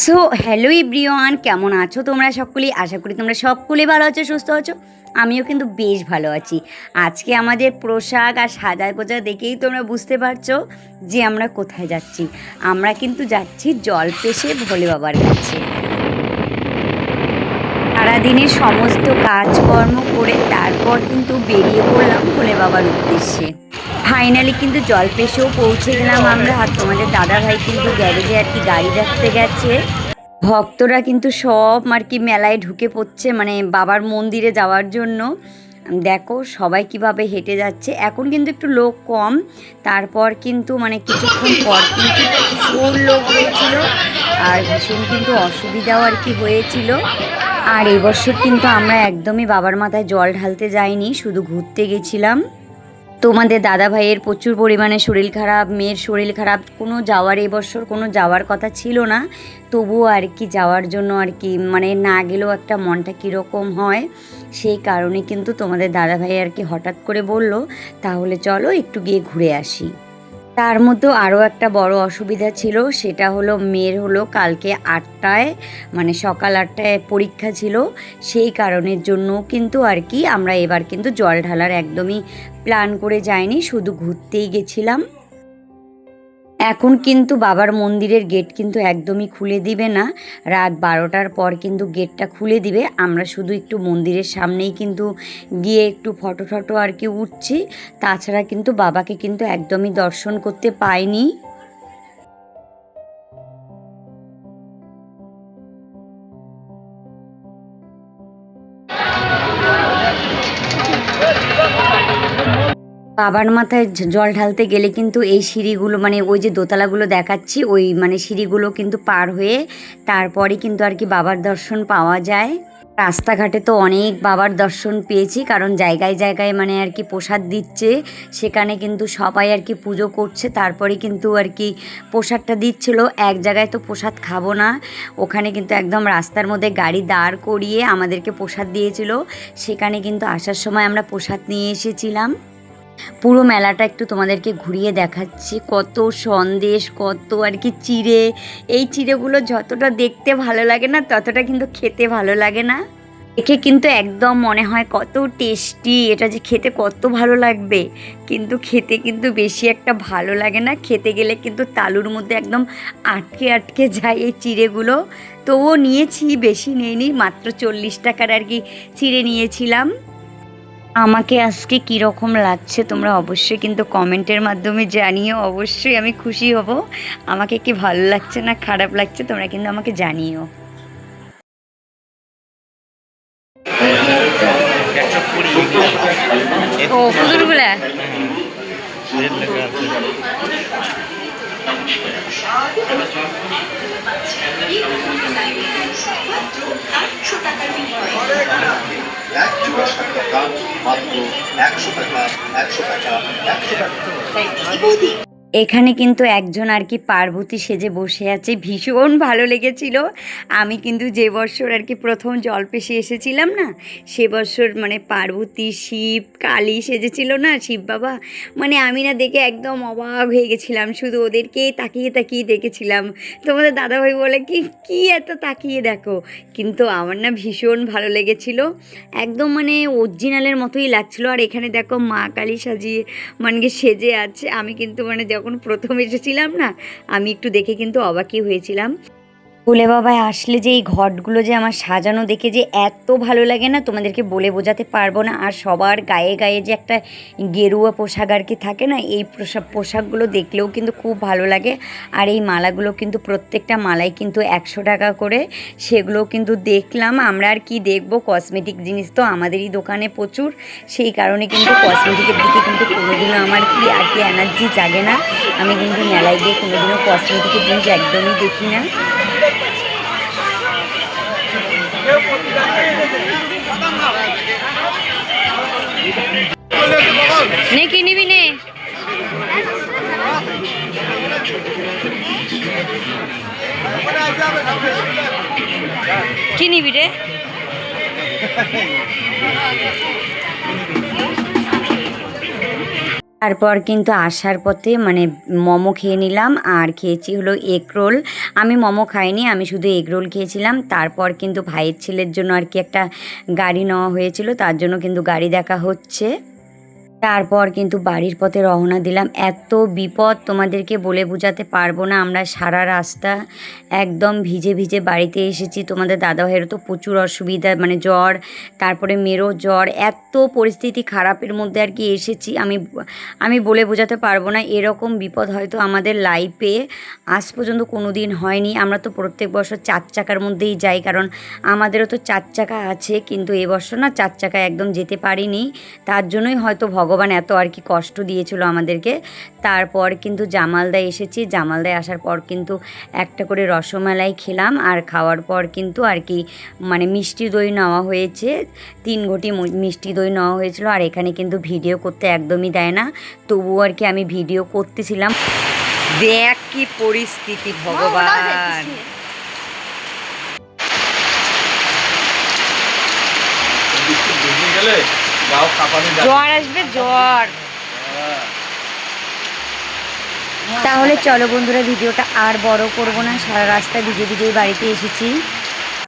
So hello everyone, কেমন আছো তোমরা সকলেই? আশা করি তোমরা সকলে ভালো আছো, সুস্থ আছো। আমিও কিন্তু বেশ ভালো আছি। আজকে আমাদের পোশাক আর সাজা গোজা দেখেই তোমরা বুঝতে পারছো যে আমরা কোথায় যাচ্ছি। আমরা কিন্তু যাচ্ছি জলপেশে ভোলে বাবার কাছে। সারাদিনের সমস্ত কাজকর্ম করে তারপর কিন্তু বেরিয়ে পড়লাম ভোলে বাবার উদ্দেশ্যে। ফাইনালি কিন্তু জলপেশেও পৌঁছে গেলাম আমরা। আর তোমাদের দাদাভাই কিন্তু গ্যারেজে আর কি গাড়ি রাখতে গেছে। ভক্তরা কিন্তু সব আর কি মেলায় ঢুকে পড়ছে, মানে বাবার মন্দিরে যাওয়ার জন্য। দেখো সবাই কিভাবে হেঁটে যাচ্ছে। এখন কিন্তু একটু লোক কম, তারপর কিন্তু মানে কিছুক্ষণ পর কিন্তু প্রচুর লোক হয়েছিল। আর ভীষণ কিন্তু অসুবিধাও আর কি হয়েছিল। আর এবছর কিন্তু আমরা একদমই বাবার মাথায় জল ঢালতে যাইনি, শুধু ঘুরতে গেছিলাম। তোমাদের দাদা ভাইয়ের প্রচুর পরিমাণে শরীর খারাপ, মেয়ের শরীর খারাপ, কোনো যাওয়ার এবছর কোনো যাওয়ার কথা ছিল না। তবুও আর কি যাওয়ার জন্য আর কি মানে না গেলেও একটা মনটা কীরকম হয়, সেই কারণে কিন্তু তোমাদের দাদা ভাই আর কি হঠাৎ করে বলল তাহলে চলো একটু গিয়ে ঘুরে আসি। তার মধ্যেও আরও একটা বড় অসুবিধা ছিল, সেটা হলো মেয়ের হলো কালকে 8টায় মানে সকাল 8টায় পরীক্ষা ছিল। সেই কারণের জন্য কিন্তু আর কি আমরা এবার কিন্তু জল ঢালার একদমই প্ল্যান করে যাইনি, শুধু ঘুরতেই গেছিলাম। এখন কিন্তু বাবার মন্দিরের গেট কিন্তু একদমই খুলে দিবে না, রাত 12টার পর কিন্তু গেটটা খুলে দিবে। আমরা শুধু একটু মন্দিরের সামনেই কিন্তু গিয়ে একটু ফটো টটো আর কি উঠছি, তাছাড়া কিন্তু বাবাকে কিন্তু একদমই দর্শন করতে পাইনি। বাবার মাথায় জল ঢালতে গেলে কিন্তু এই সিঁড়িগুলো মানে ওই যে দোতলাগুলো দেখাচ্ছি, ওই মানে সিঁড়িগুলো কিন্তু পার হয়ে তারপরে কিন্তু আর কি বাবার দর্শন পাওয়া যায়। রাস্তাঘাটে তো অনেক বাবার দর্শন পেয়েছি, কারণ জায়গায় জায়গায় মানে আর কি প্রসাদ দিচ্ছে, সেখানে কিন্তু সবাই আর কি পুজো করছে, তারপরে কিন্তু আর কি প্রসাদটা দিচ্ছিল। এক জায়গায় তো প্রসাদ খাবো না, ওখানে কিন্তু একদম রাস্তার মধ্যে গাড়ি দাঁড় করিয়ে আমাদেরকে প্রসাদ দিয়েছিল। সেখানে কিন্তু আসার সময় আমরা প্রসাদ নিয়ে এসেছিলাম। পুরো মেলাটা একটু তোমাদেরকে ঘুরিয়ে দেখাচ্ছি। কত সন্দেশ, কত আর কি চিড়ে। এই চিড়েগুলো যতটা দেখতে ভালো লাগে না, ততটা কিন্তু খেতে ভালো লাগে না। দেখে কিন্তু একদম মনে হয় কত টেস্টি, এটা যে খেতে কত ভালো লাগবে, কিন্তু খেতে কিন্তু বেশি একটা ভালো লাগে না। খেতে গেলে কিন্তু তালুর মধ্যে একদম আটকে আটকে যায় এই চিড়েগুলো। তবুও নিয়েছি, বেশি নেইনি, মাত্র 40 টাকার আর কি চিড়ে নিয়েছিলাম। আমাকে আজকে কীরকম লাগছে তোমরা অবশ্যই কিন্তু কমেন্টের মাধ্যমে জানিও, অবশ্যই আমি খুশি হব। আমাকে কি ভালো লাগছে না খারাপ লাগছে তোমরা কিন্তু আমাকে জানিও। ও পুতুলগুলা এখানে কিন্তু একজন আর কি পার্বতী সেজে বসে আছে, ভীষণ ভালো লেগেছিল। আমি কিন্তু যে বছর আর কি প্রথম জলপেশে এসেছিলাম না, সে বছর মানে পার্বতী, শিব, কালী সেজেছিল না শিব বাবা, মানে আমি না দেখে একদম অবাক হয়ে গেছিলাম, শুধু ওদেরকে তাকিয়ে তাকিয়ে দেখেছিলাম। তোমাদের দাদাভাই বলে কি কি এত তাকিয়ে দেখো, কিন্তু আমার না ভীষণ ভালো লেগেছিল, একদম মানে অরিজিনালের মতোই লাগছিল। আর এখানে দেখো মা কালী সাজিয়ে মানে সেজে আছে। আমি কিন্তু মানে যখন প্রথম এসেছিলাম না, আমি একটু দেখে কিন্তু অবাকই হয়েছিলাম। ভোলে বাবায় আসলে যে এই ঘটগুলো যে আমার সাজানো দেখে যে এত ভালো লাগে না, তোমাদেরকে বলে বোঝাতে পারবো না। আর সবার গায়ে গায়ে যে একটা গেরুয়া পোশাক আর কি থাকে না, এই পোশাকগুলো দেখলেও কিন্তু খুব ভালো লাগে। আর এই মালাগুলো কিন্তু প্রত্যেকটা মালাই কিন্তু 100 টাকা করে, সেগুলোও কিন্তু দেখলাম। আমরা আর কি দেখবো, কসমেটিক জিনিস তো আমাদেরই দোকানে প্রচুর, সেই কারণে কিন্তু কসমেটিকের দিকে কিন্তু কোনোদিনও আমার কি আর কি এনার্জি জাগে না। আমি কিন্তু মেলায় গিয়ে কোনোদিনও কসমেটিকের জিনিস একদমই দেখি না। নে কি নিবি নে, কি নিবি রে? তারপর কিন্তু আসার পথে মানে মোমো খেয়ে নিলাম আর খেয়েছি হলো এগ রোল। আমি মোমো খাইনি, আমি শুধু এগ রোল খেয়েছিলাম। তারপর কিন্তু ভাইয়ের ছেলের জন্য আর কি একটা গাড়ি নেওয়া হয়েছিল, তার জন্য কিন্তু গাড়ি দেখা হচ্ছে। তারপর কিন্তু বাড়ির পথে রওনা দিলাম। এত বিপদ তোমাদেরকে বলে বোঝাতে পারবো না। আমরা সারা রাস্তা একদম ভিজে ভিজে বাড়িতে এসেছি। তোমাদের দাদাভাইয়েরও তো প্রচুর অসুবিধা, মানে জ্বর, তারপরে মেয়েরও জ্বর, এত পরিস্থিতি খারাপের মধ্যে আর কি এসেছি। আমি বলে বোঝাতে পারবো না। এরকম বিপদ হয়তো আমাদের লাইফে আজ পর্যন্ত কোনো দিন হয়নি। আমরা তো প্রত্যেক বছর 4 চাকার মধ্যেই যাই, কারণ আমাদেরও তো 4 চাকা আছে, কিন্তু এবছর না 4 চাকায় একদম যেতে পারিনি। তার জন্যই হয়তো ভগবান এত আর কি কষ্ট দিয়েছিল আমাদেরকে। তারপর কিন্তু জামালদায় এসেছি। জামালদায় আসার পর কিন্তু একটা করে রসমালাই খেলাম, আর খাওয়ার পর কিন্তু আর কি মানে মিষ্টি দই নেওয়া হয়েছে। 3 ঘটি মিষ্টি দই নেওয়া হয়েছিল। আর এখানে কিন্তু ভিডিও করতে একদমই দেয় না, তবুও আর কি আমি ভিডিও করতেছিলাম। দেখ কি পরিস্থিতি ভগবান। জ্বর আসবে, জ্বর। তাহলে চলো বন্ধুরা, ভিডিওটা আর বড় করব না। সারা রাস্তা ভিজে ভিজেই বাড়িতে এসেছি।